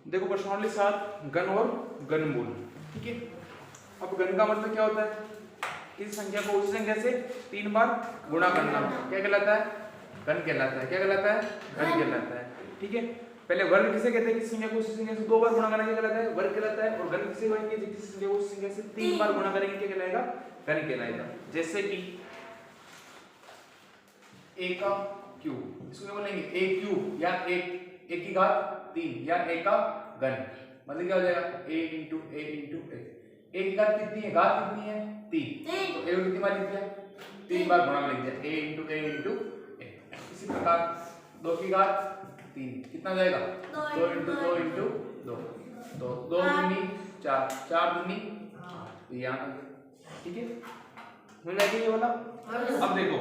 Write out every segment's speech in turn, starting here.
देखो प्रश्नावली 7 घन और घनमूल। ठीक है, अब घन का मतलब क्या होता है? किसी संख्या को उसी संख्या से 3 बार गुणा करना क्या कहलाता है? घन कहलाता है। क्या कहलाता है? घन कहलाता है। ठीक है, पहले वर्ग किसे कहते हैं? किसी संख्या को उसी संख्या से 2 बार गुणा करना क्या कहलाता है? वर्ग कहलाता है। और घन किसे कहेंगे? जिस संख्या को उसी संख्या से 3 बार गुणा करेंगे क्या कहलाएगा? घन कहलाएगा। जैसे कि a का क्यूब, इसको क्या बोलेंगे? a क्यूब या एक की घात 3 या a का घन, मतलब क्या हो जाएगा? a into a into a। a की घात कितनी है? घात कितनी है? 3, तो a को कितनी बार लिख दिया? 3 बार गुणा लिख दिया, a into a into a। इसी प्रकार 2 की घात 3 कितना हो जाएगा? 2 इंटू 2 इंटू 2, तो 2 दूनी 4, 4 दूनी 8, यहाँ। ठीक है, हो जाएगी ये वाला। अब देखो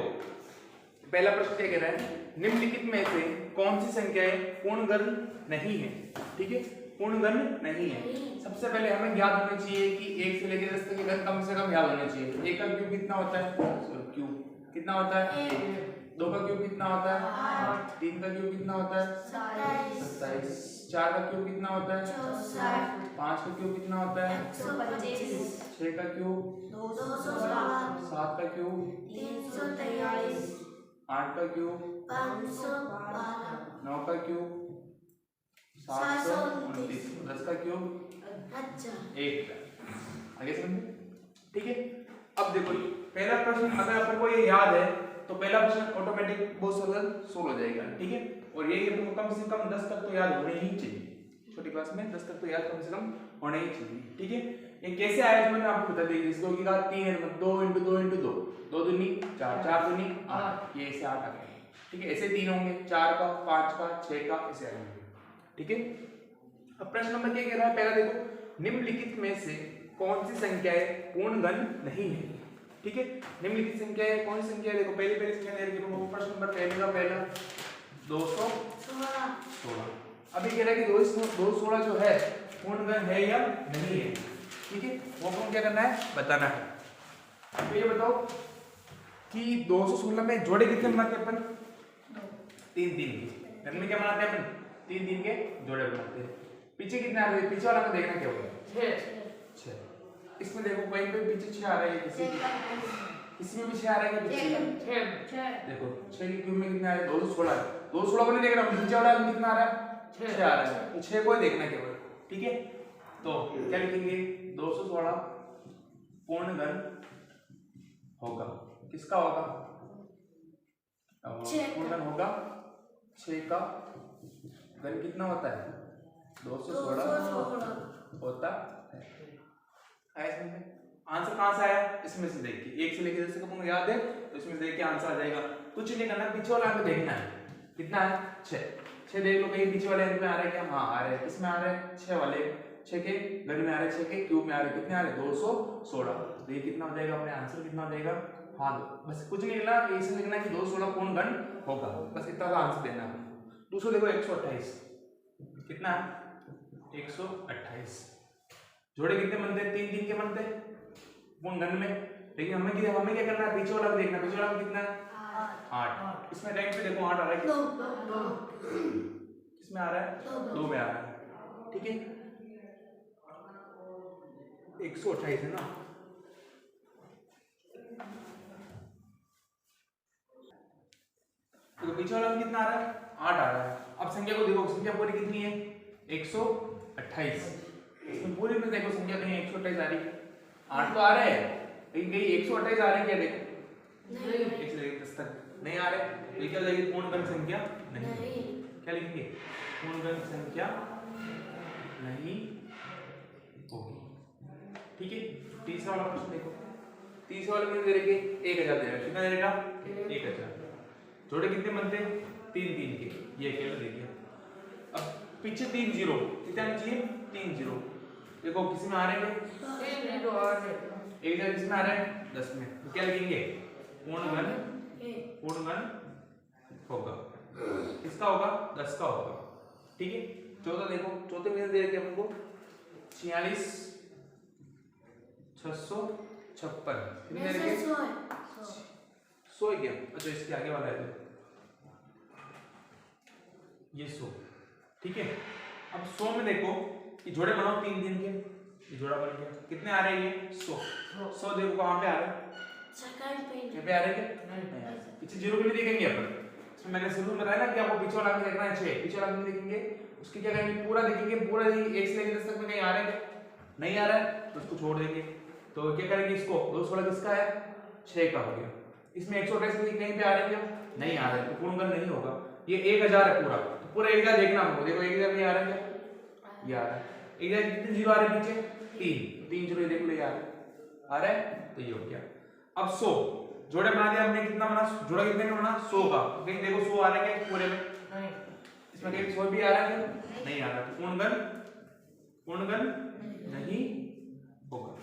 पहला प्रश्न क्या कह रहा है? निम्नलिखित में से कौन सी संख्याएं पूर्ण घन नहीं है? ठीक है, पूर्ण घन नहीं है। सबसे पहले हमें याद होना चाहिए कि 1 से लेकर 10 तक के घन कम से कम याद होने चाहिए। 1 का क्यूब कितना होता है? क्यूब कितना होता है? 1। 2 का क्यूब कितना होता है? 8। 3 का क्यूब कितना होता है? 27। 4 का क्यूब कितना होता है? 64। 5 का क्यूब कितना होता है? 125। 6 का क्यूब 216। 7 का क्यूब 343। 8 का क्यूब 512। 9 का क्यूब 729। 10 का क्यूब 1000। आगे समझे? ठीक है, अब देखो पहला प्रश्न अगर अपन को ये याद है तो पहला प्रश्न ऑटोमेटिक बहुत सरल सोल्व हो जाएगा। ठीक है, और ये अपन को कम से कम 10 तक तो याद होने ही चाहिए। छोटी क्लास में 10 तक तो याद कम से कम होने ही चाहिए। ठीक है, ये कैसे आया जो मैंने आपको बता दी। इसको की घात 3 है, 2 इंटू 2 इंटू 2, 2 दूनी 4, 4 दूनी 8, ये ऐसे 8 आ गए। ठीक है, ऐसे 3 होंगे, 4 का, 5 का, 6 का, ऐसे आएंगे। ठीक है, अब प्रश्न नंबर क्या कह रहा है? पहला देखो, निम्नलिखित में से कौन सी संख्याएं पूर्ण घन नहीं है? ठीक है, निम्नलिखित संख्याएं कौन सी संख्या है? देखो पहली संख्या दे रखी है प्रश्न नंबर पहले का पहला 216। अब ये कह रहा है कि 216 जो है पूर्ण घन है या नहीं है। ठीक है, वो अपन क्या करना है? बताना है। तो ये बताओ कि 216 में जोड़े कितने बनाते हैं अपन? 3 3 के। घन में क्या बनाते हैं अपन? 3 3 के जोड़े बनाते हैं। पीछे कितने आ रहे हैं? पीछे वाला को देखना क्या होगा? 6। इसमें देखो कहीं पे पीछे 6 आ रहा है, किसी में भी 6 आ रहा है, पीछे देखो 6 के क्यूब में कितने आ रहे हैं? 216। 216 को नहीं देख रहा हूं, पीछे वाला में कितना आ रहा है? 6 आ रहा है, तो 6 को ही देखना केवल। ठीक है, तो क्या लिखेंगे? 216 पूर्ण घन होगा। किसका होगा? पूर्ण घन होगा 6 का। घन कितना होता है? 216 होता है। आंसर कहां से आया? इसमें से देखिए, 1 से लेकर 10 तक याद है तो इसमें से देख के आंसर आ जाएगा। कुछ नहीं करना, पीछे वाला अंक देखना है। कितना है? 6 देख लो कहीं पीछे वाले अंक में आ रहा है क्या? हाँ आ रहा है। किसमें आ रहा है? 6 वाले, 6 के घन में आ रहा है, 6 के क्यूब में आ रहा है। कितने आ रहे हैं? 216। तो ये कितना हो जाएगा? अपने आंसर कितना हो जाएगा? हाँ, बस कुछ नहीं लिखना, ऐसे लिखना कि 216 पूर्ण घन होगा, बस इतना का आंसर देना है। दूसरा देखो 128 कितना है? 128 जोड़े कितने बनते हैं? 3 3 के बनते हैं पूर्ण घन में। लेकिन हमें क्या करना है? पीछे वाला देखना। पीछे वाला कितना है? 8। इसमें टाइम पे देखो 8 आ रहा है, किसमें आ रहा है? 2 में आ रहा है। ठीक है, 128 है ना। तो पीछे वाला कितना आ रहा है? 8 आ रहा है। अब संख्या को देखो, संख्या पूरी कितनी है? 128। इसमें पूरी में देखो संख्या कहीं 128 आ रही है? 8 तो आ रहा है, लेकिन कहीं 128 आ रही है क्या? देखो नहीं, 1 से 10 तक नहीं आ रहे, तो क्या हो जाएगी? पूर्ण घन संख्या नहीं। क्या लिखेंगे? पूर्ण घन संख्या नहीं होगी। ठीक है, तीसरा वाला प्रश्न देखो। तीसरा वाले में दे रखे 1000 दे रहा है। कितना दे रहेगा? 1000। जोड़े कितने बनते हैं? 3 3 के। ये केवल देखिए, अब पीछे 3 0 कितना आना चाहिए? 3 0। देखो किसी में आ रहे हैं? 1000 किसमें आ रहा है? 10 में। तो क्या लिखेंगे? पूर्ण घन होगा। किसका होगा? 10 का होगा। ठीक है, चौथा देखो, चौथे में दे रखे हमको 46 656। कितने दे रखे? 100 क्या? अच्छा इसके आगे वाला है ये 100। ठीक है, अब 100 में देखो ये जोड़े बनाओ 3 3 के, ये जोड़ा बन गया, कितने आ रहे हैं ये 100 100 देखो कहाँ पे आ रहे हैं, सेकंड पेज ये पे आ रहे हैं क्या नहीं आ रहे। पीछे जीरो के लिए देखेंगे अपन, इसमें मैंने शुरू में बताया ना कि आपको पीछे वाला अंक देखना है 6, पीछे वाला अंक देखेंगे उसके क्या करेंगे पूरा देखेंगे, पूरा ही 1 से लेकर 10 तक में कहीं आ रहा है क्या नहीं आ रहा है तो उसको छोड़ देंगे। तो क्या करेंगे इसको 216 किसका है 6 का हो गया, इसमें 128 में कहीं पे आ रहे हैं क्या नहीं आ रहा है तो पूर्णगण नहीं होगा। ये 1000 है पूरा, तो पूरा 1000 देखना हमको, देखो 1000 नहीं आ रहा है क्या ये आ रहा है, 1000 कितने जीरो आ रहे हैं पीछे 3 3 जीरो देख लो ये आ रहा है तो ये हो गया। अब 100 जोड़े बना दिया हमने, कितना बना जोड़ा कितने का बना 100 का, कहीं देखो 100 आ रहा है क्या पूरे में नहीं, इसमें कहीं 100 भी आ रहा है क्या नहीं आ रहा, तो पूर्णगण नहीं होगा।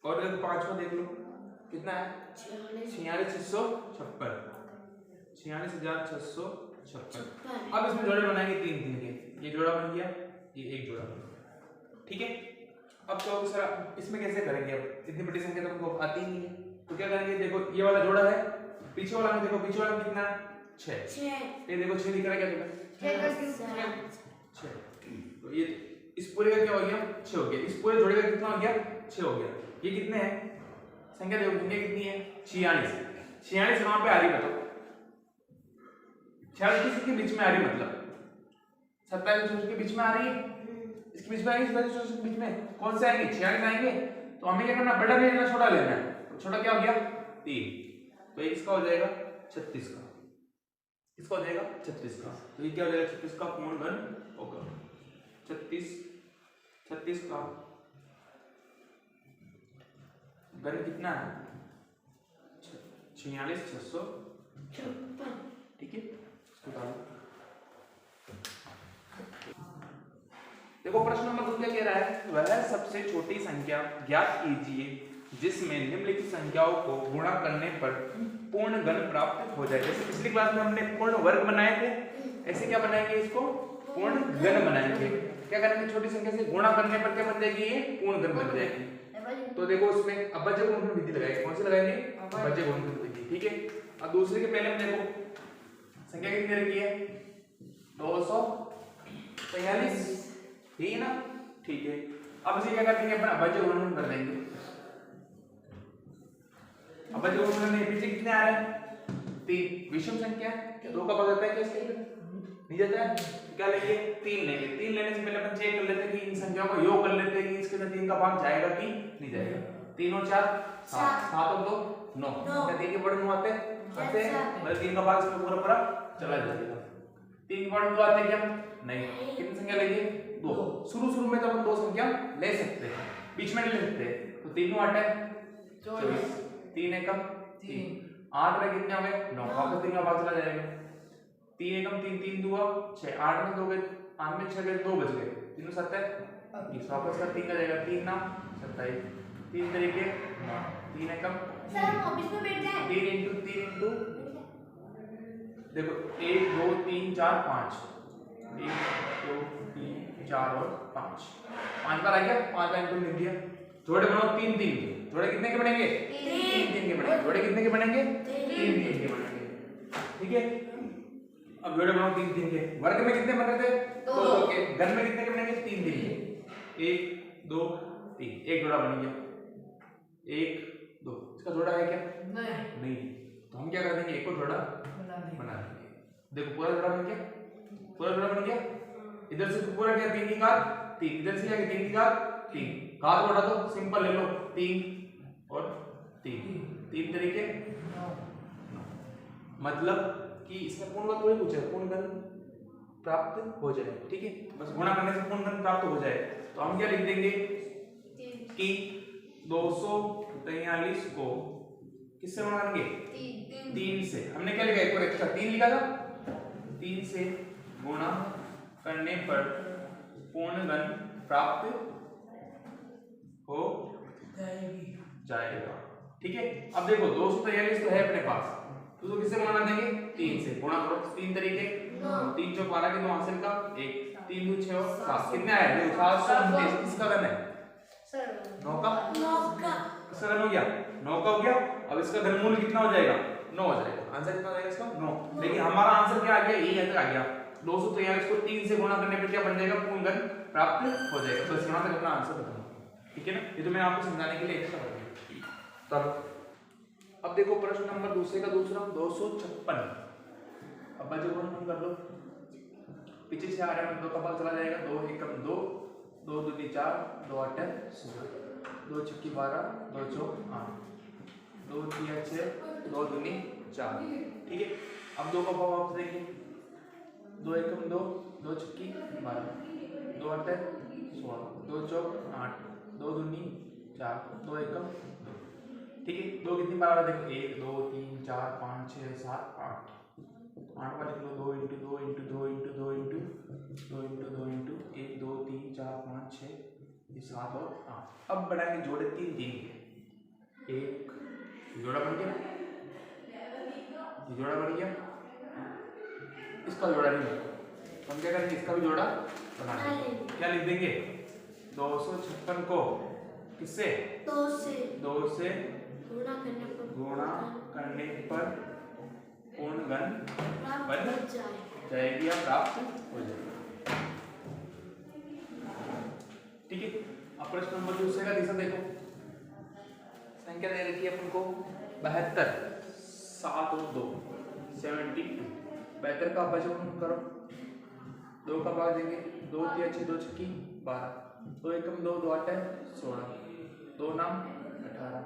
और देखो पांचवा देख लो कितना है 46,656 46,656। अब इसमें जोड़े बनाएंगे 3 3 के, ये जोड़ा बन गया ये एक जोड़ा बन गया, ठीक है। अब तो सर इसमें कैसे करेंगे, अब इतनी बड़ी संख्या तो हमको आती ही नहीं है, तो क्या करेंगे देखो ये वाला जोड़ा है, पीछे वाला में देखो पीछे वाला में कितना है 6 ये देखो 6 दिख रहा है क्या तुम्हें 6, तो ये इस पूरे का क्या हो गया 6 हो गया, इस पूरे जोड़े का कितना हो गया 6 हो गया। ये कितने हैं संख्या देखो संख्या कितनी है 46 कहां पे आ रही बताओ 46 के बीच में आ रही, मतलब 27 के बीच में आ रही है, इसके बीच में आएगी 27 के बीच में कौन से आएंगे 46 आएंगे, तो हमें क्या करना बड़ा नहीं लेना छोटा लेना है, तो छोटा क्या हो गया 3, तो ये इसका हो जाएगा 36 का, इसका हो जाएगा 36 का, तो ये क्या हो जाएगा 36 का पूर्णगण होगा। 36 का गण कितना है 46,656, ठीक है इसको डालो। देखो प्रश्न नंबर 2 क्या कह रहा है, वह सबसे छोटी संख्या ज्ञात कीजिए जिसमें निम्नलिखित संख्याओं को गुणा करने पर पूर्ण गण प्राप्त हो जाए। जैसे पिछली क्लास में हमने पूर्ण वर्ग बनाए थे, ऐसे क्या बनाएंगे इसको पूर्ण गण बनाएंगे। क्या करेंगे छोटी संख्या से गुणा करने पर क्या बन जाएगी ये पूर्ण गण बन जाएगी। तो देखो उसमें अबज्य गुणन विधि लगाएंगे, कौन सी लगाएंगे अबज्य गुणन विधि, ठीक है। अब दूसरे के पहले में देखो संख्या कितनी रखी है 243, यही है ना, ठीक है। अब इसे क्या कर देंगे अपना अबज्य गुणन कर देंगे, अबज्य गुणन करने पीछे कितने आ रहे हैं 3, विषम संख्या 2 का भाग जाता है क्या इसके अंदर नहीं जाता है, क्या लेंगे 3 लेंगे, 3 लेने से पहले अपन चेक कर लेते हैं कि इन संख्याओं का योग कर लेते हैं कि इसके अंदर 3 का भाग जाएगा कि नहीं जाएगा। 3 और 4 7, 7 और 2 9, क्या 3 के बड़े 9 आते हैं मतलब 3 का भाग इसमें पूरा पूरा चला जाएगा। 3 के बड़े 2 आते हैं क्या नहीं, कितनी संख्या लेंगे 2, शुरू में तो अपन 2 संख्या ले सकते हैं, बीच में नहीं ले सकते, तो 3 8 है 24, 3 एकम 3, 8 में कितने हो गए 9, वापस 3 का भाग चला जाएगा, 3 एकम 3 3 2 6, 8 में 2 गए 8 में 6 गए 2 बच गए, 3 7 है 20, वापस का 3 का जाएगा 3 ना 27, 3 तरीके 3 एकम सर ऑफिस में बैठ जाए 3 इंटू देखो 1 2 3 4 5, 1 2 3 4 और 5 बार आ गया, 5 का इंटू लिख दिया। जोड़े बनाओ 3 3 के, जोड़े कितने के बनेंगे 3 3 के बनेंगे, जोड़े कितने के बनेंगे 3 3 के बनेंगे, ठीक है। अब जोड़े बनाओ 3 3 के, वर्ग में कितने बन रहे थे 2 2 के, घन में कितने के बनेंगे 3 3 के, 1 2 3, एक जोड़ा बन गया 1 2, इसका जोड़ा है क्या नहीं, तो हम क्या कर देंगे एक को जोड़ा बना देंगे। देखो पूरा जोड़ा बन गया, पूरा जोड़ा बन गया, इधर से पूरा क्या 3 की घात 3, इधर से क्या 3 की घात 3, घात उठा दो सिंपल ले लो 3 और 3 तरीके, मतलब कि इसमें पूर्णगण थोड़ी पूछा है, पूर्णगण प्राप्त हो जाए, ठीक है। बस गुणा करने से पूर्णगण प्राप्त हो जाए, तो हम क्या लिख देंगे कि 243 को किससे गुणा करेंगे 3 से, हमने क्या लिखा एक और एक्स्ट्रा 3 लिखा था, 3 से गुणा करने पर पूर्णगण प्राप्त हो जाएगा, ठीक है। अब देखो 243 तो है अपने पास, तो किससे गुणा देंगे 3 से, गुणा करो 3 तरीके 3 चौक 12 के 2 हासिल का 1, 3 2 6 और 7, कितने आए देखो 729, किसका घन है सर 9 का, इसका घन हो गया 9 का हो गया। अब इसका घनमूल कितना हो जाएगा 9 हो जाएगा, आंसर कितना हो जाएगा इसका 9, लेकिन हमारा आंसर क्या आ गया यही आंसर आ गया 243 को 3 से गुणा करने पर क्या बन जाएगा, पूर्ण घन प्राप्त हो जाएगा। बस यहाँ तक अपना आंसर बताना, ठीक है ना। ये तो मैंने आपको समझाने के लिए एक्स्ट्रा कर दिया। चलो अब देखो प्रश्न नंबर दूसरे का दूसरा 256। अब बच्चे को हम कर लो, पीछे से आ रहा है, 2 का भाग चला जाएगा, 2 एकम 2, 2 दूनी 4, 2 8 16, 2 छक्की 12, 2 चौक 8, 2 तिया 6, 2 दूनी 4, ठीक है। अब 2 का भाग वापस देंगे, 2 एकम 2, 2 छक्की 12, 2 8 16, 2 चौक 8, 2 दूनी 4, 2 एकम 2, ठीक है। 2 कितनी बार देखो, 1 2 3 4 5 6 7 8, 8 बार लिख लो, 2 into 2 into 2 into 2 into 2 into 2 into 1 2 3 4 5 6 7 और 8। अब बढ़ाएंगे जोड़े 3 3 के, एक जोड़ा बन गया, ये जोड़ा बन गया, इसका जोड़ा नहीं बना, हम क्या करेंगे, इसका भी जोड़ा बना लेंगे। क्या लिख देंगे, 256 को किससे, 2 से गुणा करने पर पूर्ण घन बन जाएगी या प्राप्त हो जाएगी, ठीक है। अब प्रश्न नंबर दूसरे का दिशा देखो, संख्या दे रखी है अपन को 72, 7 और 2 72। 72 का बचन करो, 2 का भाग देंगे, 2 तिया 6, 2 छक्की 12, 2 एकम 2, 2 8 16, 2 नाम 18,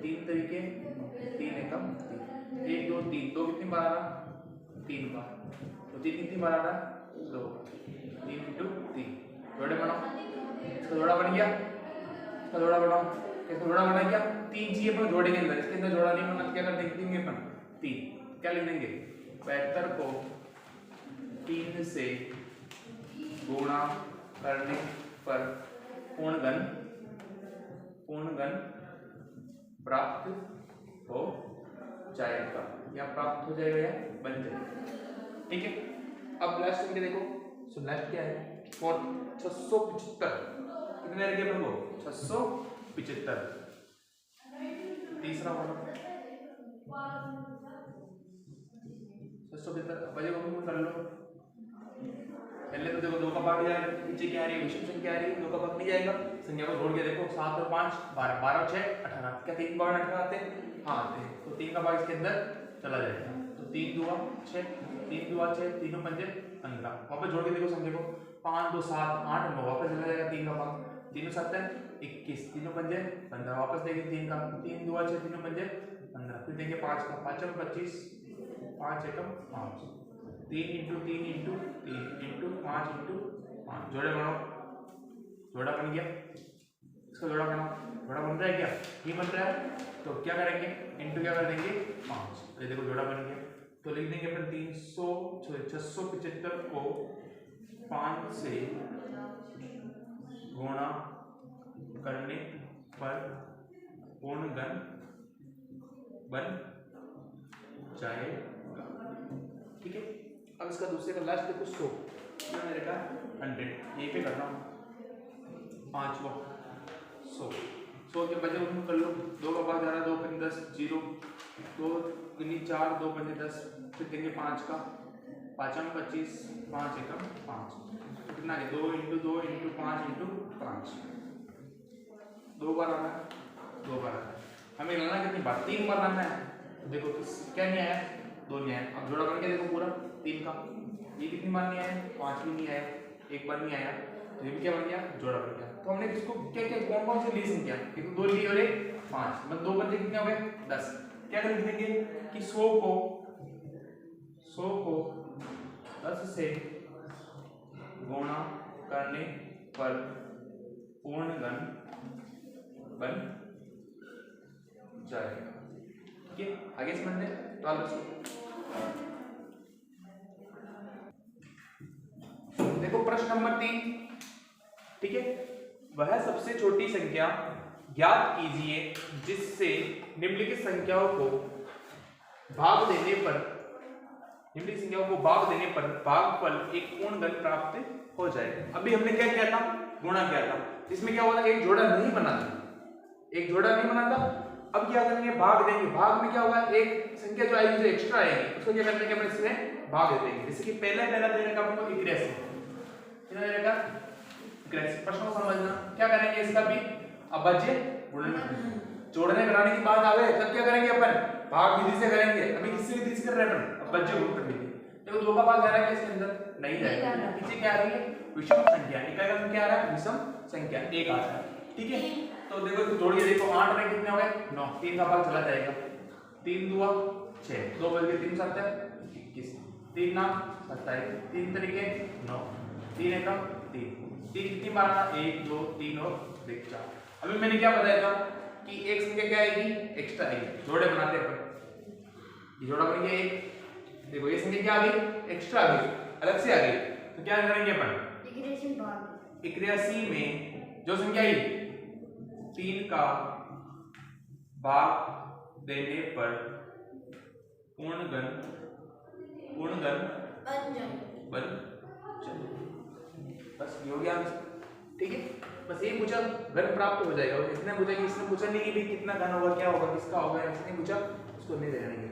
3 तरीके 3 एकम 3, 1 2 3, 2 कितनी बार आ रहा, 3 बार, तो 3 कितनी बार आ रहा, 2, 3 इंटू 3, जोड़े बनाओ, इसका जोड़ा बन गया, इसका जोड़ा बनाओ, इसका जोड़ा बना क्या, 3 चाहिए पर जोड़े के अंदर, इसके अंदर जोड़ा नहीं बना, क्या कर देंगे अपन 3, क्या लिख देंगे, 72 को 3 से गुणा करने पर पूर्ण घन प्राप्त हो जाएगा या प्राप्त हो जाएगा या बन जाएगा, ठीक है। अब लास्ट संख्या देखो, सो लास्ट क्या है, 675, कितने रह गए अपन को, 675, तीसरा वाला 675, बजे को कर लो। पहले तो देखो 2 का भाग जाएगा, नीचे क्या आ रही है, विषम संख्या आ रही है, 2 का भाग नहीं जाएगा, संख्या को जोड़ के देखो, 7 और 5 12, 12 और 6 18, क्या 3 बार 18 आते हैं, हाँ आते हैं, तो 3 का भाग इसके अंदर चला जाएगा, तो 3 दूआ 6, 3 दूआ 6, 3 पंजे 15, वापस जोड़ के देखो संख्या को, 5 2 7 8 9, वापस चला जाएगा 3 का भाग, 3 7 21, 3 पंजे 15, वापस देंगे 3 का, 3 दूआ 6, 3 पंजे 15, फिर देंगे 5 का, 5 25, 5 एकम 5, 3 इंटू 3 इंटू 3 इंटू 5 इंटू 5, जोड़े बनाओ, जोड़ा बन गया, इसका जोड़ा बनाओ, जोड़ा बन रहा है क्या, ये बन रहा है, तो क्या करेंगे, इंटू क्या कर देंगे 5, ये देखो जोड़ा बन गया, तो लिख देंगे अपन 675 को 5 से गुणा करने पर पूर्ण घन बन जाएगा, ठीक है। अब इसका दूसरे का लास्ट देखो 100, मेरे का 100 यहीं पे कर रहा हूँ, 5वां 100 के बजे उनको कर लो, 2 का भाग जा रहा है, 2 पंजे 10 0, 2 दूनी 4, 2 पंजे 10, फिर देंगे 5 का, 5 25, 5 एकम 5, कितना है 2 इंटू 2 इंटू 5 इंटू 5, 2 बार आना है, 2 बार आना है, हमें लाना कितनी बार, 3 बार लाना है, देखो क्या नहीं आया, 2 नहीं आया, अब जोड़ा करके देखो पूरा 3 का, ये कितनी बार नहीं आया, 5 भी नहीं आया, 1 बार नहीं आया, तो ये भी क्या बन गया, जोड़ा बन गया। तो हमने किसको क्या क्या कौन से ली संख्या, एक 2 ली और एक 5, मतलब 2 बच्चे कितने हो गए 10, क्या लिख देंगे कि 100 को 10 से गुणा करने पर पूर्ण घन बन जाएगा, ठीक है। आगे समझते हैं, तो आप देखो प्रश्न नंबर 3, ठीक है, वह सबसे छोटी संख्या ज्ञात कीजिए जिससे निम्नलिखित संख्याओं को भाग देने पर भागफल एक पूर्ण घन प्राप्त हो जाएगा। अभी हमने क्या किया था, गुणा किया था, इसमें क्या होगा, एक जोड़ा नहीं बना था, अब क्या करेंगे, भाग देंगे, भाग में क्या होगा, एक संख्या जो आएगी जो एक्स्ट्रा आएगी उसको क्या करने के अपन इसमें भाग देते हैं। जैसे कि पहले पहला दे रखा आपको 81, कितना दे रखा 81। प्रश्न को समझना, क्या करेंगे इसका भी अभाज्य गुणनखंड। जोड़ने घटाने की बात आवे तब क्या करेंगे अपन, भाग विधि से करेंगे। अभी किससे विधि से कर रहे हैं अपन, अभाज्य गुणनखंड विधि। देखो 2 का भाग जा रहा है इसके अंदर, नहीं जाएगा, पीछे क्या आ रही है विषम संख्या, इकाई में क्या आ रहा है विषम संख्या 1 आ रहा है, ठीक है। तो देखो इसको जोड़िए, देखो 8 में कितने हो गए 9, 3 का भाग चला जाएगा, 3 दूआ 6, 2 बज के 3 7 21, 3 ना 27, 3 तरीके 9, 3 एकम 3, 3 कितनी मारना 1 2 3 और 4। अभी मैंने क्या बताया था कि एक संख्या क्या आएगी एक्स्ट्रा आएगी, जोड़े बनाते हैं अपन, ये जोड़ा बन गया एक, देखो ये संख्या क्या आ गई एक्स्ट्रा आ गई, अलग से आ गई, तो क्या करेंगे अपन 81 में जो संख्या आई 3 का भाग देने पर पूर्णगण बन जाए, बस ये हो गया आंसर, ठीक है। बस ये पूछा घन प्राप्त हो जाएगा, इसने पूछा कि इसने पूछा नहीं कि भाई कितना घन होगा, क्या होगा, किसका होगा, इसने पूछा, उसको नहीं देना है,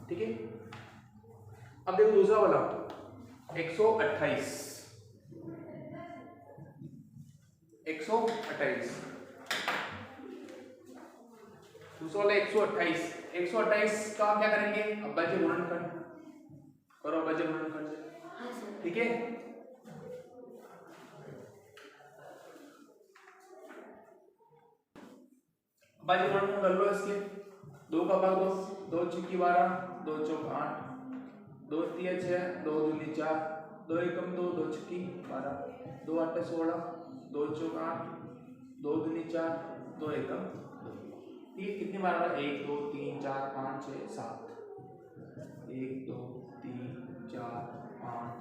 ठीक है। अब देखो दूसरा वाला 128 दूसरा वाला 128 का क्या करेंगे अभाज्य गुणनखंड करो, अभाज्य गुणनखंड से, ठीक है। अभाज्य गुणनखंड कर लो इसके, 2 का भाग 2, 2 चौकी 12, 2 चौक 8, 2 तिया 6, 2 दूनी 4, 2 एकम 2, 2 छक्की 12, 2 8 16, 2 चौक 8, 2 दूनी 4, 2 एकम 2, ये कितनी बार आ रहा है 1 2 3 4 5 6 7, 1 2 3 4 5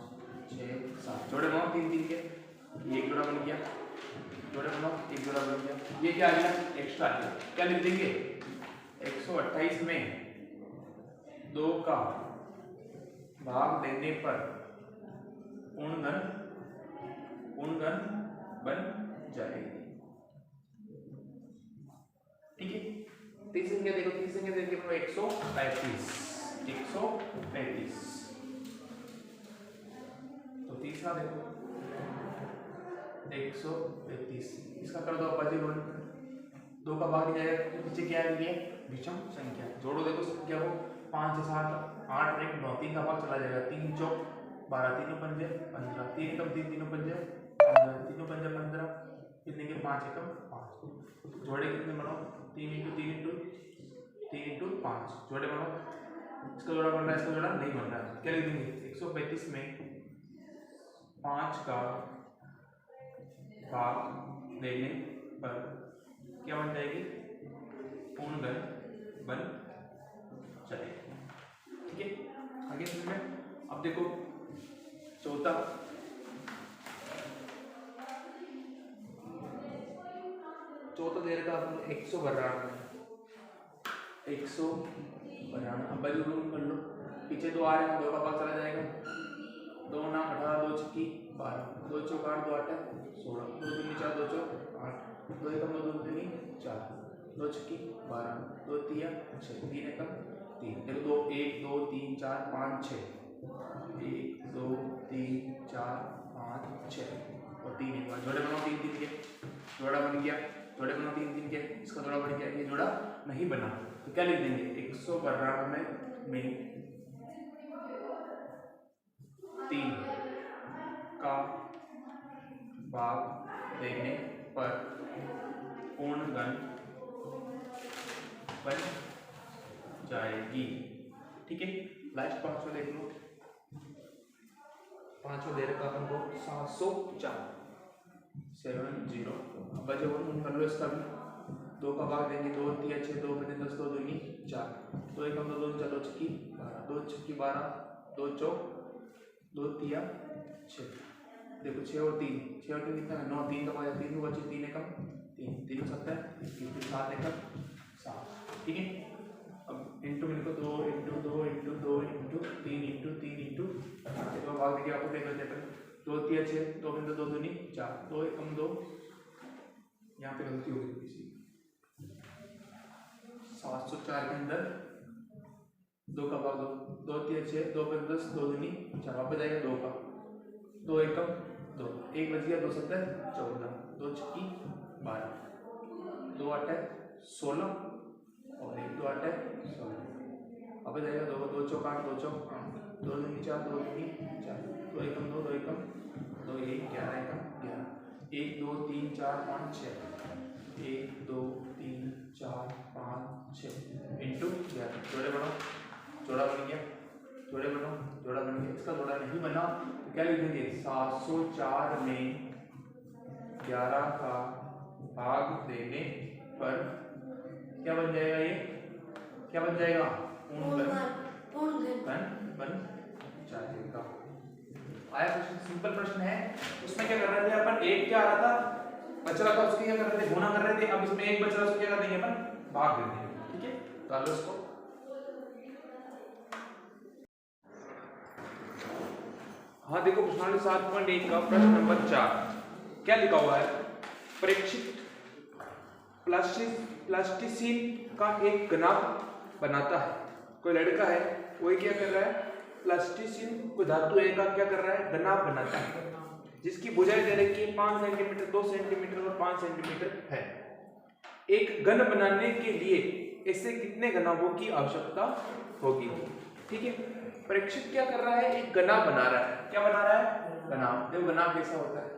6 7, जोड़े बनाओ 3 3 के, ये एक जोड़ा बन गया, जोड़े बनाओ एक जोड़ा बन गया, ये क्या आ गया एक्स्ट्रा आ गया, क्या लिख देंगे 128 में 2 का भाग देने पर पूर्णगण बन जाएगी, ठीक है। तीसरी संख्या देखो, तीसरी संख्या देखिए 135, तो तीसरा देखो 135, इसका कर दो अभाज्य गुणनखंड, 2 का भाग नहीं जाएगा, पीछे क्या है विषम संख्या, जोड़ो देखो संख्या को 5 7 8 1 9, 3 का भाग चला जाएगा, 3 चौक 12, 3 पंजे 15, 3 एकम 3 3 पंजे 15, 3 पंजे 15, कितने के 5 एकम 5, जोड़े कितने बनाओ 3 × 3 × 5, जोड़े बनाओ, इसका जोड़ा बन रहा है, इसका जोड़ा नहीं बन रहा है, क्या लिख देंगे 135 में 5 का भाग देने पर क्या बन जाएगी पूर्णगण बन जाएगी, ठीक है। आगे समझ में, अब देखो चौथा दे रखा आपको 192, 192 अभाज्य गुणनखंड कर लो, पीछे 2 आ रहे हैं, 2 का भाग चला जाएगा, 2 ना 18, 2 छक्की 12, 2 चौक 8, 2 8 16, 2 दूनी 4, 2 चौक 8, 2 एकम 2 दूनी 4, 2 छक्की 12, 2 तिया 6, 3 एकम 3, देखो 2 1 2 3 4 5 6, 1 2 3 4 5 6 और 3 एक बार, जोड़े बनाओ 3 3 के, जोड़ा बन गया, जोड़े बनाओ 3 3 के, इसका जोड़ा बन गया, ये जोड़ा नहीं बना, तो क्या लिख देंगे 192 में 3 का भाग देने पर पूर्णगण बन जाएगी, ठीक है। लास्ट 5वां देख लो, 5वां दे रखा अपन को 704 70, अभाज्य गुणनखंड कर लो इसका भी, 2 का भाग देंगे, 2 तिया 6, 2 बने 10, 2 दूनी 4, 2 एकम 2 2 4, 2 छक्की 12, 2 छक्की 12, 2 चौक 2 तिया 6, देखो 6 और 3 कितना है 9, 3 का भाग 3 को बचे 3 एकम 3 3 7 7 एकम 7, ठीक है। अब इंटू में लिखो 2 × 2 × 2 × 3 × 3 × 8, भाग देखिए आपको देख लेते हैं, 2 तिया 6, 2 बिंदु 2 दूनी 4, 2 एकम 2, यहाँ पे गलती होगी किसी, 704 के अंदर 2 का भाग 2 3 6 2 5 10 2 दूनी 4 वापस जाएगा 2 का 2 एकम 2 1 बच गया 2 7 14 2 छक्की 12 2 8 16 और 1 2 8 16 वापस जाएगा 2 2 चौक 8 2 चौक 8 2 दूनी 4 2 दूनी 4 2 एकम 2 2 एकम 2 1 11 एकम 11 1 2 3 4 5 6 1 2 3 4 5 6 इंटू 11 जोड़े बनाओ जोड़ा बन गया जोड़ा बन गया इसका जोड़ा नहीं बना तो क्या लिख देंगे 704 में 11 का भाग देने पर क्या बन जाएगा ये क्या बन जाएगा पूर्ण घन बन जाएगा। आया क्वेश्चन सिंपल प्रश्न है। उसमें क्या कर रहे थे अपन एक क्या आ रहा था बच रहा था उसके क्या कर रहे थे गुना कर रहे थे। अब इसमें एक बच रहा है उसको क्या कर देंगे अपन भाग दे देंगे। ठीक है डालो इसको। हाँ देखो प्रश्नावली 7.1 का प्रश्न नंबर 4 क्या लिखा हुआ है परीक्षित प्लास्टिसिन का एक घनाभ बनाता है। कोई लड़का है वही क्या कर रहा है प्लास्टिसिन को धातु ए का क्या कर रहा है घनाभ बनाता है जिसकी भुजाएं दे रखी है 5 सेंटीमीटर 2 सेंटीमीटर और 5 सेंटीमीटर है। एक घन बनाने के लिए ऐसे कितने घनाभों की आवश्यकता होगी। ठीक है परीक्षित क्या कर रहा है एक घनाभ बना रहा है। क्या बना रहा है घनाभ। देखो घनाभ कैसा होता है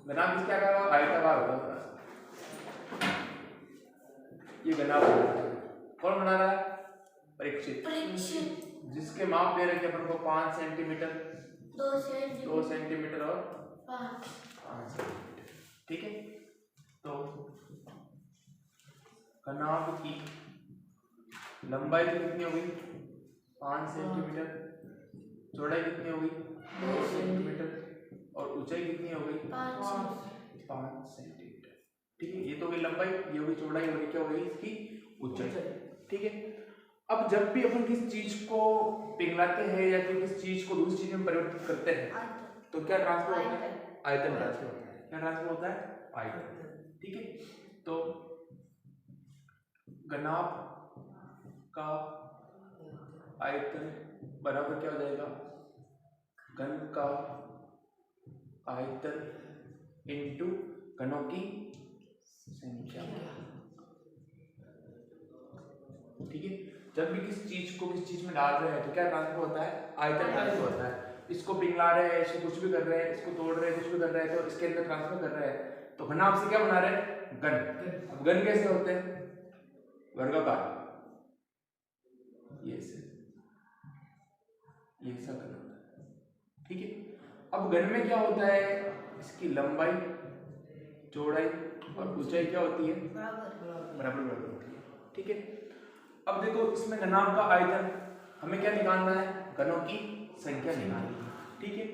घनाभ किस क्या कर रहा है आयताकार होगा। ये घनाभ कौन बना रहा है परीक्षित जिसके माप दे रखे अपन को 5 सेंटीमीटर 2 सेंटीमीटर और 5 सेंटीमीटर। ठीक है तो घनाभ की लंबाई कितनी होगी 5 सेंटीमीटर चौड़ाई कितनी होगी 2 सेंटीमीटर और ऊंचाई कितनी होगी 5 सेंटीमीटर। ठीक है ये तो होगी लंबाई ये होगी चौड़ाई और क्या होगी इसकी ऊंचाई। ठीक है अब जब भी अपन किस चीज को पिघलाते हैं या फिर किस चीज को दूसरी चीज में परिवर्तित करते हैं तो क्या ट्रांसफर होता है आयतन ट्रांसफर होता है। क्या ट्रांसफर होता है आयतन। ठीक है तो घनाभ का आयतन बराबर क्या हो जाएगा घन का आयतन इंटू घनों की संख्या। ठीक है जब भी किस चीज को किस चीज में डाल रहे हैं तो क्या ट्रांसफर होता है आयतन ट्रांसफर होता है। इसको पिघला रहे हैं इसको कुछ भी कर रहे हैं इसको तोड़ रहे हैं कुछ भी कर रहे हैं तो इसके अंदर ट्रांसफर कर रहे हैं तो घनाभ से क्या बना रहे हैं घन। अब घन कैसे होते हैं वर्गाकार ये ऐसा घन होता है। ठीक है अब घन में क्या होता है इसकी लंबाई चौड़ाई और ऊंचाई क्या होती है बराबर होती है। ठीक है अब देखो इसमें घनाभ का आयतन हमें क्या निकालना है घनों की संख्या निकालनी है। ठीक है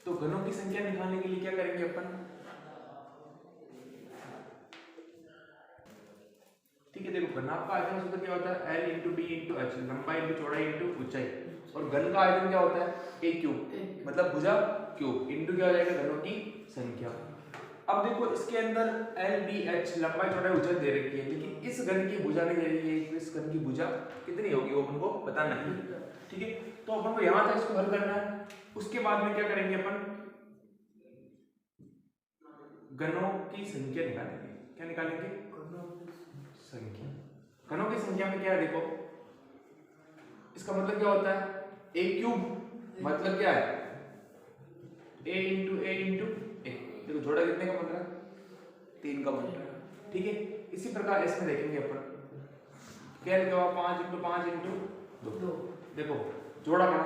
तो घनों की संख्या निकालने के लिए क्या करेंगे अपन। ठीक है देखो घनाभ का आयतन सूत्र क्या होता है L into B into H लंबाई इंटू चौड़ाई इंटू ऊंचाई और घन का आयतन क्या होता है A क्यूब मतलब भुजा क्यूब इंटू क्या हो जाएगा घनों की संख्या। अब देखो इसके अंदर L B H लंबाई चौड़ाई ऊंचाई दे रखी है लेकिन इस घन की भुजा नहीं दे रही है। इस घन की भुजा कितनी होगी वो अपन को पता नहीं। ठीक है तो अपन को यहां तक इसको हल करना है। उसके बाद में क्या करेंगे अपन घनों की संख्या निकालेंगे। क्या निकालेंगे संख्या। घनों की संख्या में क्या है देखो इसका मतलब क्या होता है a क्यूब मतलब क्या है a इंटू a देखो जोड़ा कितने का बन रहा है 3 का बन रहा है। ठीक है इसी प्रकार इसमें देखेंगे अपन क्या लिखा हुआ 5 इंटू 5 इंटू 2 देखो जोड़ा बना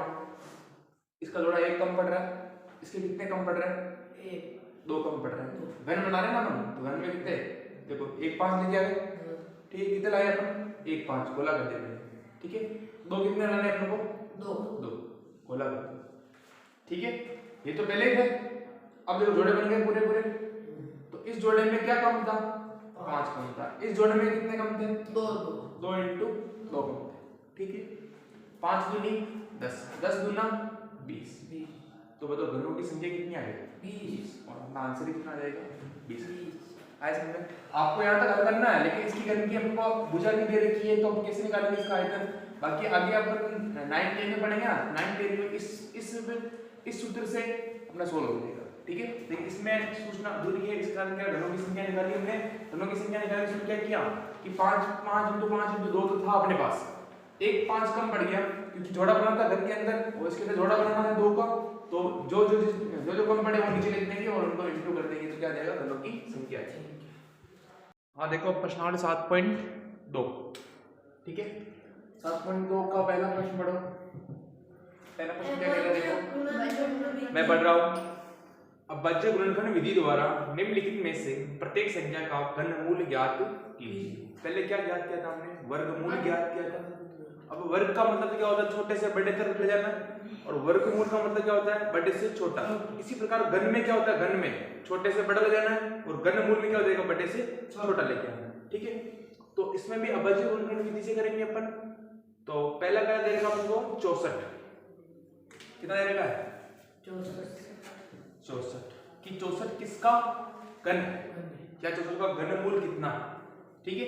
इसका जोड़ा 1 कम पड़ रहा है इसके कितने कम पड़ रहा है 2 कम पड़ रहा है। घन बना रहे ना अपन तो घन में कितने देखो 1 5 लेके आ गए। ठीक है कितने लाए अपन 1 5 गोला कर देते। ठीक है 2 कितने लाने अपन को 2 गोला कर। ठीक है ये तो पहले ही थे। अब देखो जोड़े बन गए पूरे पूरे तो इस जोड़े में क्या कम था 5 कम था। इस जोड़े में कितने कम थे 2 इंटू 2 कम थे। ठीक है 5 दूनी 10 10 दूना 20 तो बताओ घनों की संख्या कितनी आ गई 20 और अपना आंसर कितना आ जाएगा 20। आया समझ में? आपको यहाँ तक हल करना है, लेकिन इसकी गन की हमको भुजा नहीं दे रखी है, तो हम कैसे निकालेंगे इसका आयतन? बाकी आगे अपन 9 10 में पढ़ेंगे ना, 9 10 में इस सूत्र से अपना सोल्व हो जाएगा। ठीक है, लेकिन इसमें सूचना दूरी है, इस कारण क्या घनों की संख्या निकाली हमने, घनों की संख्या निकाली, इसमें क्या किया कि 5 5 × 5 × 2 तो था अपने पास, एक 5 कम पड़ गया क्योंकि जोड़ा बनाना था घर के अंदर और इसके अंदर जोड़ा बनाना है 2 का, तो जो कम पड़े वो नीचे लिख देंगे और उनको इंटू कर देंगे, तो क्या आ जाएगा घनों की संख्या। हाँ देखो प्रश्न 7.2, ठीक है 7.2 का पहला प्रश्न पढ़ो। पहला प्रश्न क्या कहता है देखो, मैं पढ़ रहा हूँ। अभाज्य गुणनखंड विधि द्वारा निम्नलिखित में से प्रत्येक संख्या का घनमूल ज्ञात कीजिए। पहले क्या ज्ञात किया था हमने? वर्गमूल ज्ञात किया था। अब वर्ग का मतलब क्या होता है? छोटे से बड़े तरफ ले जाना, और वर्गमूल का मतलब क्या होता है? बड़े से छोटा। इसी प्रकार घन में क्या होता है? घन में छोटे से बड़ा ले जाना है, और घनमूल में क्या हो जाएगा? बड़े से छोटा लेके आना है। ठीक है, तो इसमें भी अभाज्य गुणनखंड विधि से करेंगे अपन। तो पहला क्या देगा हमको? 64। कितना देगा? 64 कि 64 किसका घन है, क्या 64 का घनमूल कितना? ठीक है,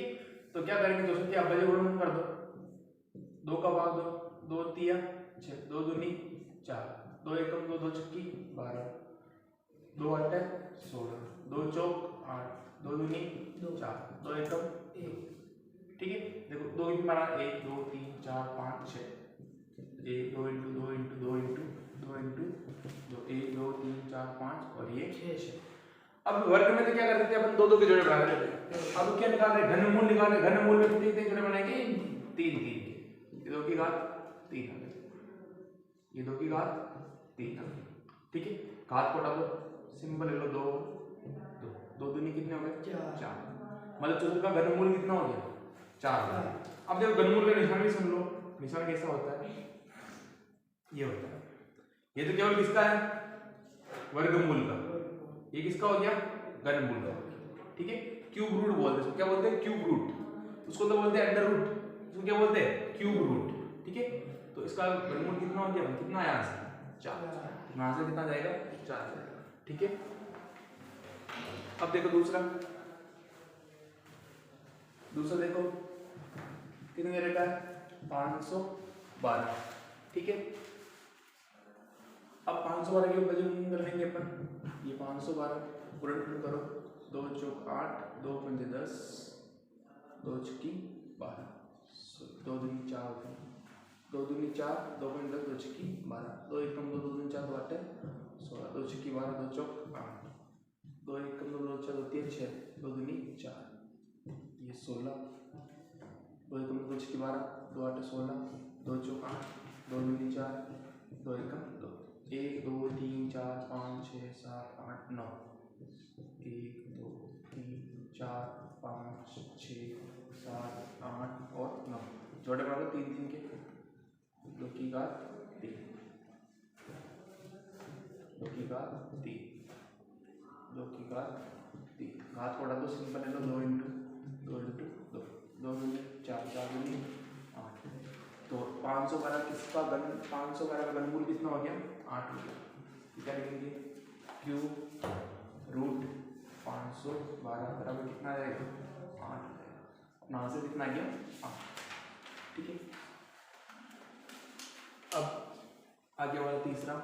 तो क्या करेंगे? 64 की अभाज्य गुणनखंड कर दो, 2 का भाग दो, 2 तिया 6, 2 दूनी 4, 2 एकम 2, 2 छक्की 12, 2 8 16, 2 चौक 8, 2 दूनी 4, 2 एकम 1। ठीक है, देखो 2 की माना 1 2 3 4 5 6, 1 2 × 2 × 2 × 2 × 2, 1 2 3 4 5 और ये 6। अब वर्ग में तो क्या करते थे अपन? 2 2 के जोड़े बना लेते थे। अब क्या निकाल रहे? घनमूल निकाल रहे। घनमूल में कितने जोड़े बनाएंगे? 3 3 के, ये 2 की घात 3 आ गई, ये 2 की घात 3 आ गई। ठीक है, घात को हटा दो, सिंपल ले लो, 2 2 2 दूनी कितने हो गए? 4। मतलब 64 का घनमूल कितना हो गया? 4। अब देखो घनमूल का निशान भी सुन लो, निशान कैसा होता है? ये होता है, ये तो केवल किसका है? वर्गमूल का। ये किसका हो गया? घनमूल का। ठीक है, क्यूब रूट बोलते हैं, क्या बोलते हैं? Cube root. उसको तो बोलते हैं अंडर रूट, उसको क्या बोलते हैं? Cube root. ठीक है, तो इसका घनमूल कितना हो गया? कितना आया यहाँ से? 4। यहाँ से कितना जाएगा? 4 जाएगा। ठीक है, अब देखो दूसरा देखो कितने रेट है? 512। ठीक है, अब 512 के ऊपर जो कर लेंगे अपन, ये 512 गुणनखंड करो, 2 चौक 8, 2 पंजे 10, 2 छक्की 12, 2 दूनी 4 होते हैं, 2 दूनी 4, 2 पंजे 10, 2 छक्की 12, 2 एकम 2, 2 दूनी 4, 2 8 16, 2 छक्की 12, 2 चौक 8, 2 एकम 2, 2 4, 2 3 6, 2 दूनी 4, ये 16, 2 एकम 2 छक्की 12, 2 8 16, 2 चौक 8, 2 दूनी 4, 2 एकम 2, 1 2 3 4 5 6 7 8 9, 1 2 3 4 5 6 7 8 और 9 जोड़े बना लो 3 3 के, 2 की घात 3, 2 की घात 3, 2 की घात 3, घात को उड़ा दो, सिंपल ले लो, 2 × 2 × 2, 2 दूनी 4, 4 दूनी 8। तो 512 किसका घन? 512 का घनमूल कितना हो गया? 8 हो गया। क्या लिखेंगे? क्यूब रूट 512 बराबर कितना आ जाएगा? 8 आ जाएगा। अपना आंसर कितना आ गया? 8। ठीक है, अब आगे वाला तीसरा,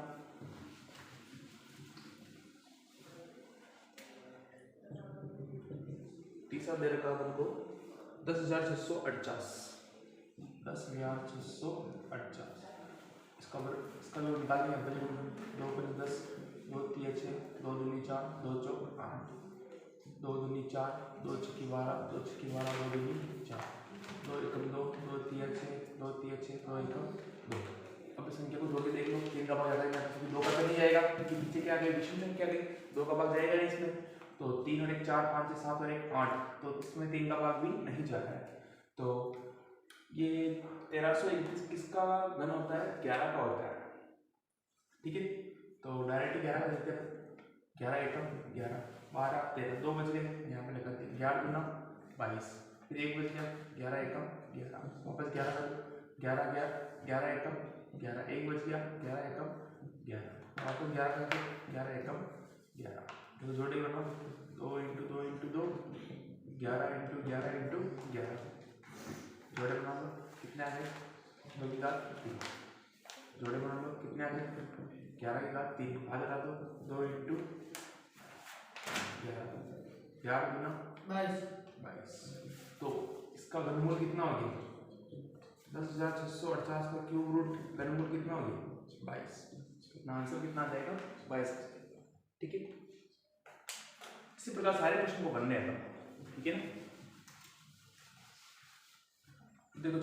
दे रखा है हमको 10,648, 10,648। इसका जो निकालेंगे हम, 2 × 10, 2 3 6, 2 दूनी 4, 2 चौक 8, 2 दूनी 4, 2 छक्की 12, 2 छक्की 12, 2 दूनी 4, 2 एकम 2, 2 3 6, 2 3 6, 2 एकम 2। अब इस संख्या को जोड़ के देख लो, 3 का भाग ज़्यादा है, क्योंकि 2 का तो नहीं जाएगा, क्योंकि नीचे क्या आ गया? विषम संख्या आ गई, 2 का भाग जाएगा नहीं इसमें। तो 3 और 1 4, 5 से 7 और 1 8, तो इसमें 3 का भाग भी नहीं जा रहा है। तो ये 1321 किसका घन होता है? 11 का होता है। ठीक है, तो डायरेक्ट 11 कर देते हैं, 11 एकम 11, 12 13, 2 बच गए, यहाँ पे लिखा दिया 11 दूना 22, फिर 1 बच गया, 11 एकम 11, वापस 11 कर, 11 11 एकम 11, 1 बच गया, 11 एकम 11, वापस 11 कर, 11 एकम 11, तो जोड़े बनाओ 2 इंटू 2 इंटू 2 11 इंटू 11 इंटू 11 जोड़े बना लो कितने आ गए 2 की घात 3 जोड़े बना लो कितने आ गए 11 की घात 3 भाग लगा दो 2 इंटू 11 11 गुना 22 तो इसका घनमूल कितना हो गया 10,648 का क्यूब रूट घनमूल कितना हो गया 22 कितना आंसर कितना आ जाएगा 22 ठीक है। इसी प्रकार सारे प्रश्न को करने हैं ठीक है ना। देखो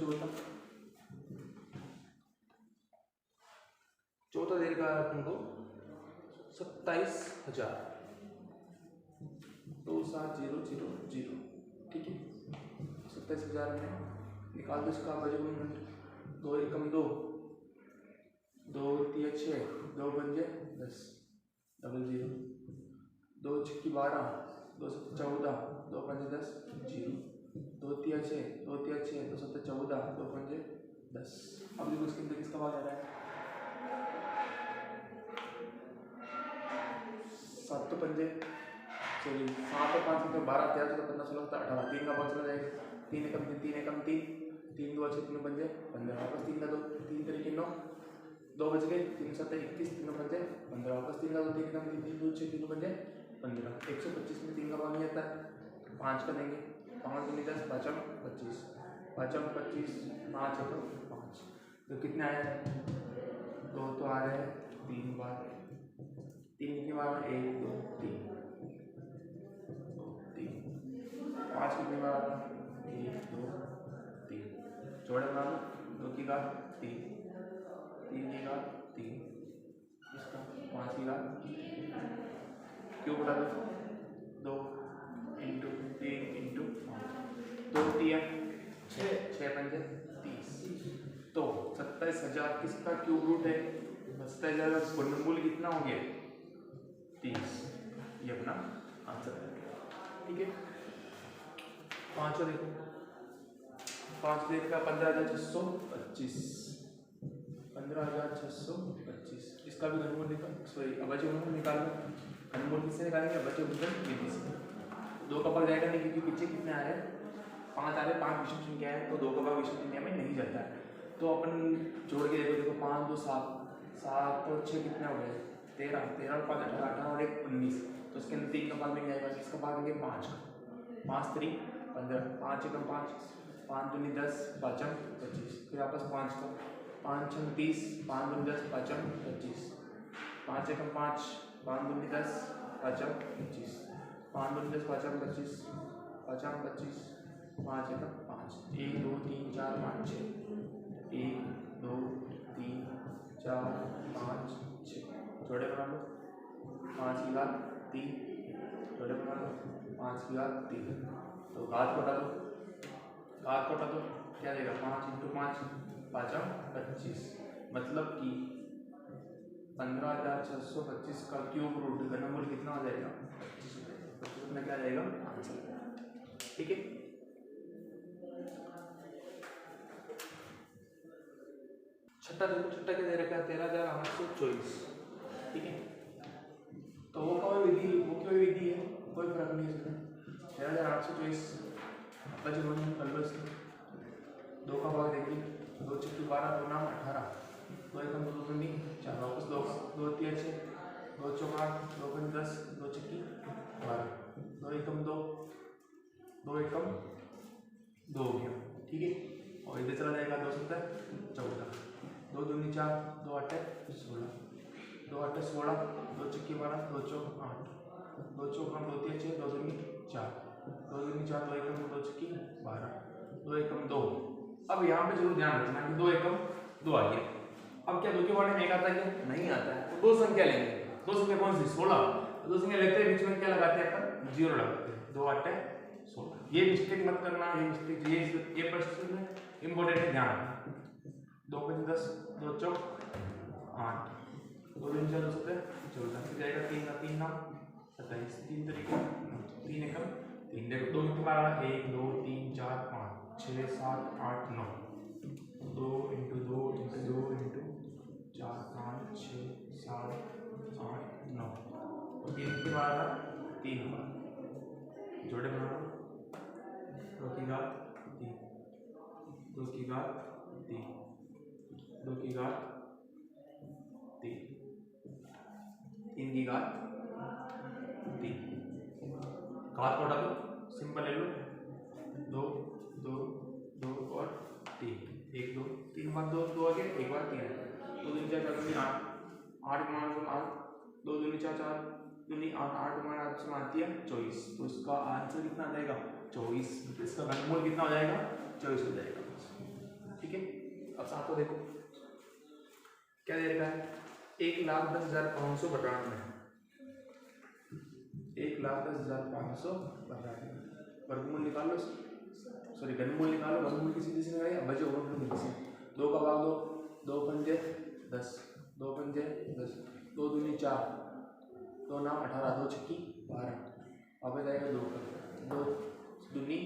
चौथा दे रखा है तुमको 27,000 27,000 ठीक है 27,000 में निकाल दो इसका बजट 2 एकम 2 2 3 6 2 पंजे 10 डबल 0 2 छक्की 12 2 7 14 2 पंजे 10 0 2 3 6 2 3 6 2 7 14 2 पंजे 10। अब देखो इसके अंदर किसका भाग आ रहा है 7 तो पंजे सॉरी 7 और 5 तो 12 13 14 15 16 17 18 3 का भाग चला जाएगा 3 एकम 3 एकम 3 3 2 6 3 पंजे 15 वापस 3 का 2 3 तरीके 9 2 बच गए 3 7 21 3 पंजे 15 वापस 3 का 2 3 एकम 3 2 6 3 पंजे 15 125 में 3 का भाग नहीं आता है 5 का देंगे 5 दूनी 10 5 25 5 25 5 है तो 5 तो कितने आए 2 तो आ रहे हैं 3 बार 3 की बार 1 2 3 5 कितनी बार 1 2 3 जोड़े बना लो 2 की घात 3 3 की घात 3 इसका 5 की घात क्यों बना दो 2 इंटू 3 इंटू 5 2 3 6 पंजे 30 तो 27,000 किसका क्यूब रूट है 27,000 का वर्गमूल कितना हो गया 30 ये अपना आंसर है ठीक है। पांचों देखो 5 देर का 15,625 15,625 इसका भी घनमूल निकाल सॉरी अवचय घनमूल निकाल लो घनमूल किससे निकालेंगे अवचय घनमूल विधि से 2 का भाग जाएगा नहीं क्योंकि पीछे कितने आ रहे हैं 5 आ रहे 5 विषम संख्या है तो 2 का भाग विषम संख्या में नहीं जाता है तो अपन जोड़ के देखो 5 2 7 7 और 6 कितने हो गए 13 13 और 5 18 18 और 1 19 तो इसके अंदर 3 का भाग मिल जाएगा इसका भाग देंगे 5 5 3 15 5 एकम 5 5 दूनी 10 5 25 फिर वापस 5 का 5 6 30 5 दूनी 10 5 25 5 एकम 5 5 दूनी 10 5 25 5 दूनी 10 5 25 5 25 5 एकम 5 1 2 3 4 5 6 1 2 3 4 5 6 जोड़े बना लो 5 की घात 3 जोड़े बना लो 5 की घात 3 तो घात को हटा दो क्या देगा 5 इंटू 5 5 25 मतलब कि 15,625 का क्यूब रूट घनमूल कितना हो जाएगा 25 में क्या जाएगा आंसर ठीक है। छठा देखो छठा क्या दे रखा है 13,824 ठीक है तो वो कोई विधि है कोई फर्क नहीं है इसमें 13,824 बचे दोनों कर लो इसमें 2 का भाग देंगे 2 छक्की 12 2 9 18 2 एकम 2 दूनी 4 वापस 2 2 3 6 2 चौका 2 पंज 10 2 छक्की 12 2 एकम 2 2 एकम 2 हो गया ठीक है और इधर चला जाएगा 2 7 14 2 दूनी 4 2 8 16 2 8 16 2 छक्की 12 2 चौक 8 2 चौका 2 3 6 2 दूनी 4 2 दूनी 4 2 एकम 2 छक्की 12 2 एकम 2 अब यहाँ पे जरूर ध्यान रखना कि 2 एकम 2 आ गया अब क्या 2 के बारे में एक आता है क्या नहीं आता है तो 2 संख्या लेंगे 2 संख्या कौन सी 16 2 संख्या लेते हैं बीच में क्या लगाते हैं अपन 0 लगाते हैं 2 8 16 ये मिस्टेक मत करना ये मिस्टेक ये प्रश्न में इंपॉर्टेंट है ध्यान रखना 2 5 10 2 चौक 8 2 3 4 7 14 फिर जाएगा 3 का 3 नाम 27 3 तरीके 3 एकम 3 देखो 2 की बार 1 2 3 4 5 6 7 8 9 2 इंटू 2 इंटू 2 इंटू 4 5 6 7 8 9 और 3 की 12 3 बार जोड़े बना लो 2 की घात 3 2 की घात 3 2 की घात 3 3 की घात 3 घात को हटा दो सिंपल ले लो 2 2 2 और 3 1 2 3 बार 2 2 आ गया एक बार 3 2 दूनी 4 4 दूनी 8 8 मान 8 2 दूनी 4 4 दूनी 8 8 मान 8 से आती है 24 तो इसका आंसर कितना आ जाएगा 24 इसका घनमूल कितना हो जाएगा 24 हो जाएगा ठीक है। अब साथ को देखो क्या दे रखा है 1,10,592 1,10,592 वर्गमूल निकाल लो सॉरी घनमूल निकालो वर्गमूल किसी से निकालिए बचे वर्गमूल किसी 2 का भाग 2 पंजे 10 2 पंजे 10 2 दूनी 4 2 नाम 18 2 छक्की 12 अब जाएगा 2 का 2 दूनी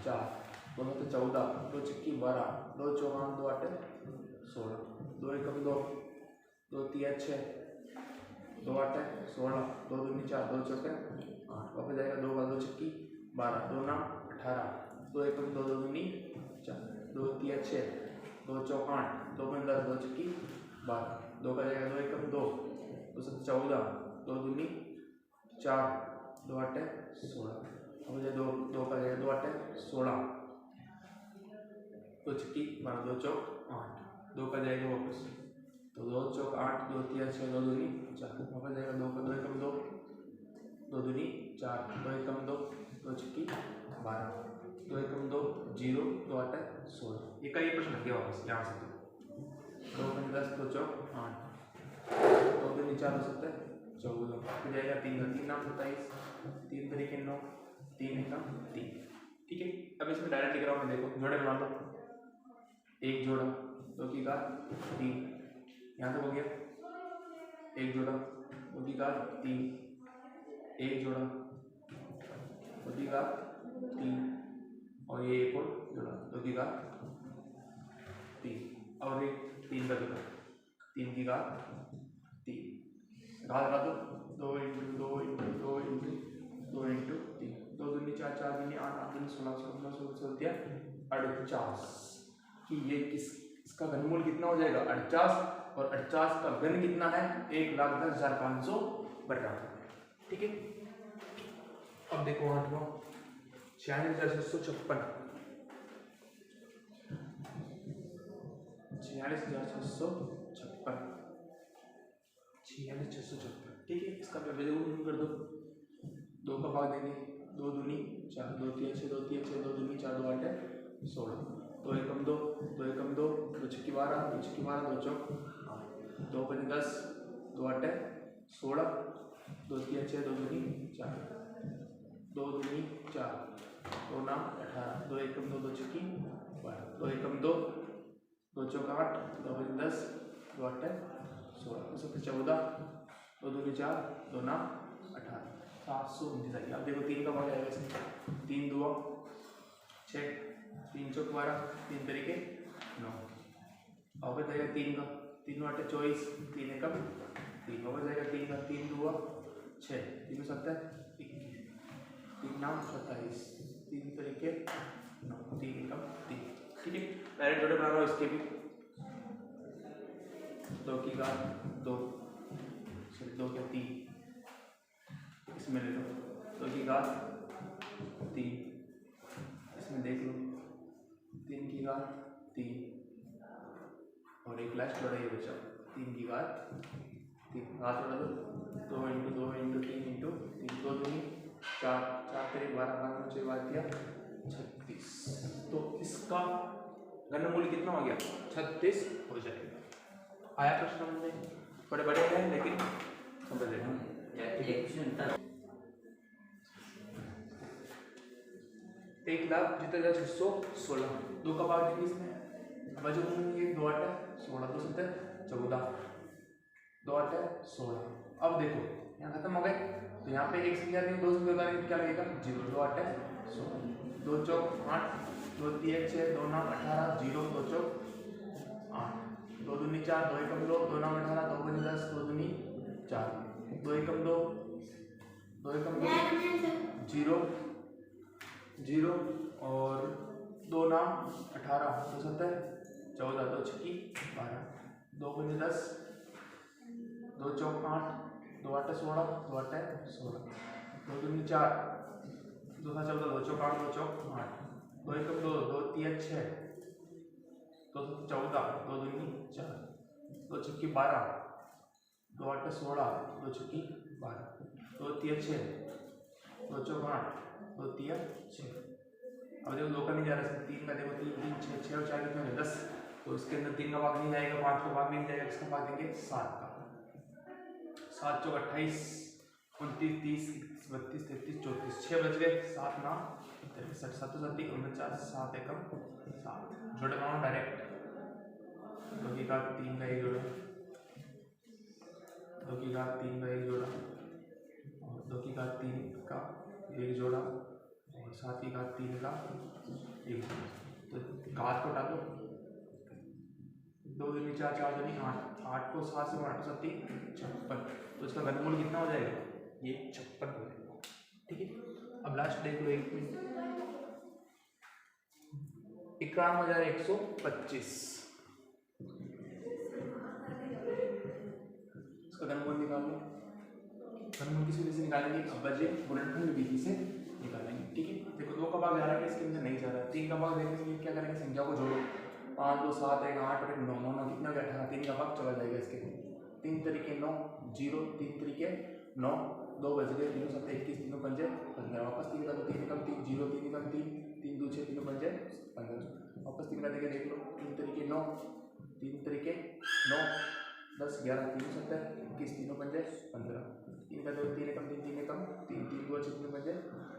4 2 में तो 14 2 छक्की 12 2 चौका 2 8 16 2 एकम 2 2 3 6 2 8 16 2 दूनी 4 2 चौके 8 अब जाएगा 2 का 2 छक्की 12 2 नाम 18 2 एकम 2 2 दूनी 4 2 3 6 2 चौका 8 2 में 10 2 छक्की 12 2 का जाएगा 2 एकम 2 2 7 14 2 दूनी 4 2 8 16 अब जाए 2 का जाएगा 2 8 16 2 छक्की 12 2 चौक 8 2 का जाएगा वापस तो 2 चौक 8 2 3 6 2 दूनी 4 वापस जाएगा 2 का 2 एकम 2 2 दूनी 4 2 एकम 2 2 छक्की 12 2 एकम 2 0 2 8 16 ये का ये प्रश्न लगे वापस यहाँ से 2 पंजे 10 2 चौक 8 2 दूनी 4 2 7 14 फिर जाएगा 3 का 3 नाम 27 3 तरीके 9 3 एकम 3 ठीक है। अब इसमें डायरेक्ट लिख रहा हूँ मैं देखो जोड़े बना लो एक जोड़ा 2 की घात 3 यहाँ तक हो गया एक जोड़ा 2 की घात 3 एक जोड़ा 2 की घात 3 और ये एक और जोड़ा 2 की घात 3 और एक 3 का जोड़ा 3 की घात 3 घात लगा दो 2 इंटू 2 इंटू 2 इंटू 2 इंटू 3 2 दूनी 4 4 दूनी 8 8 दूनी 16 16 16 दिया 48 कि ये इसका घनमूल कितना हो जाएगा 48 और 48 का घन कितना है 1,10,592 ठीक है। अब देखो 8वां 46,656 46,656 ठीक है। इसका विभाजन कर दो 2 का भाग देंगे 2 दूनी 4 2 3 6 2 3 6 2 दूनी 4 2 8 16 2 एकम 2 2 एकम 2 2 छक्की 12 2 छक्की 12 2 चौक 2 पंजे 10 2 8 16 2 3 6 2 दूनी 4 2 दूनी 4 2 नाम 18 2 एकम 2 2 छक्की 12 2 एकम 2 2 चौक 8 2 पंजे 10 2 8 16 2 7 14 2 दूनी 4 2 नाम 18 729 आएगी। अब देखो 3 का भाग आएगा इसमें 3 2 6 3 चौक 12 3 तरीके 9 अब जाएगा 3 का 3 8 24 3 एकम 3 अब जाएगा 3 का 3 2 6 3 7 21 3 नाम 27 3 तरीके 9 3 एकम 3 ठीक है। डायरेक्ट जोड़े बना रहा हूँ इसके भी 2 की घात 2 सॉरी 2 के 3 इसमें ले लो 2 की घात 3 इसमें देख लो 3 की घात 3 और एक लास्ट जोड़ा ये बचा 3 की घात 3 घात जोड़ा दो 2 इंटू 2 इंटू 3 इंटू 3 2 दूनी 4 4 तेरे 12 12 6 बार दिया 36 तो इसका घनमूल कितना हो गया 36 हो जाएगा। आया प्रश्न में बड़े बड़े हैं लेकिन समझ लेना 1,06,16 2 का भाग देंगे इसमें बचो ये 2 8 16 2 7 14 2 8 16 अब देखो यहाँ खत्म हो गए तो यहाँ पे एक संख्या देंगे 2 संख्या देंगे क्या लगेगा 0 2 8 16 2 चौक 8 2 3 6 2 9 18 0 2 चौक 8 2 दूनी 4 2 एकम 2 2 9 18 2 पंजे 10 2 दूनी 4 2 एकम 2 18 2 7 14 2 छक्की 12 2 पंजे 10 2 चौक 8 2 8 16 2 8 16 2 दूनी 4 2 7 14 2 चौक 8 2 चौक 8 2 1 2 2 3 6 2 7 14 2 दूनी 4 2 छक्की 12 2 8 16 2 छक्की 12 2 3 6 2 चौक 8 2 3 6। अब देखो 2 का नहीं जा रहा है, 3 का देखो 3 3 6 6 और 4 कितने हो 10, तो इसके अंदर 3 का भाग नहीं जाएगा, 5 का भाग नहीं जाएगा, इसका भाग देंगे 7 का। 7 चौक 28 29 30 32 33 34 6 बच गए, 7 ना 63 7 7 49 7 एकम 7 जोड़े बनाओ डायरेक्ट। 2 की घात 3 का एक जोड़ा, 2 की घात 3 का एक जोड़ा और 2 की घात 3 का एक जोड़ा और 7 की घात 3 का एक जोड़ा। तो घात को डालो, 2 दूनी 4 4 दूनी 8 8 को 7 से 8 7 56, तो इसका घनमूल कितना हो जाएगा, ये 56 हो जाएगा। ठीक है, अब लास्ट देख लो 1 मिनट, 51,125 इसका घनमूल निकाल लो। घनमूल किसी वजह से निकालेंगे, अब बचे गुणनखंड विधि से निकालेंगे। ठीक है, देखो 2 का भाग जा रहा है, इसके अंदर नहीं जा रहा है। 3 का भाग देखने के लिए क्या करेंगे, संख्या को जोड़ो, 5 2 7 1 8 और 1 9 9 कितना हो गया 18, 3 का भाग चला जाएगा इसके। 3 तरीके 9 0 3 तरीके 9 2 बच गए, 3 7 21 3 5 15 वापस 3 का 3 कम 3 0 3 कम 3 3 2 6 3 5 15 वापस 3 का देके देख लो, 3 तरीके 9 3 तरीके 9 10 11 3 7 21 3 5 15 3 का 2 3 कम 3 3 कम 3 3 2 6 3 5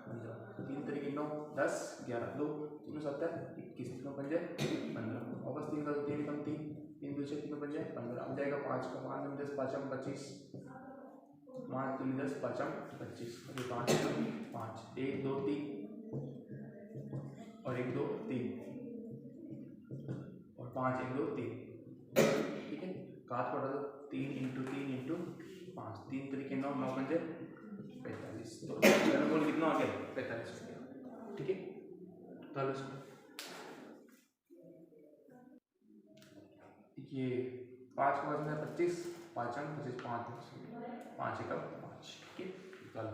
15 3 तरीके 9 10 11 2 3 7 21 3 5 15 वापस 3 का 3 कम 3 3 2 6 3 5 15 अब जाएगा 5 का 5 10 5 25 5 3 10 5 25 अभी 5 5 1 2 3 और 1 2 3 और 5 1 2 3। ठीक है, घात को डालो 3 इंटू 3 इंटू 5 3 तरीके 9 9 5 45, तो घनमूल कितना आ गया 45 हो गया। ठीक है, तो ये 5 का 25 5 5 5 5 1 5। ठीक है, चलो।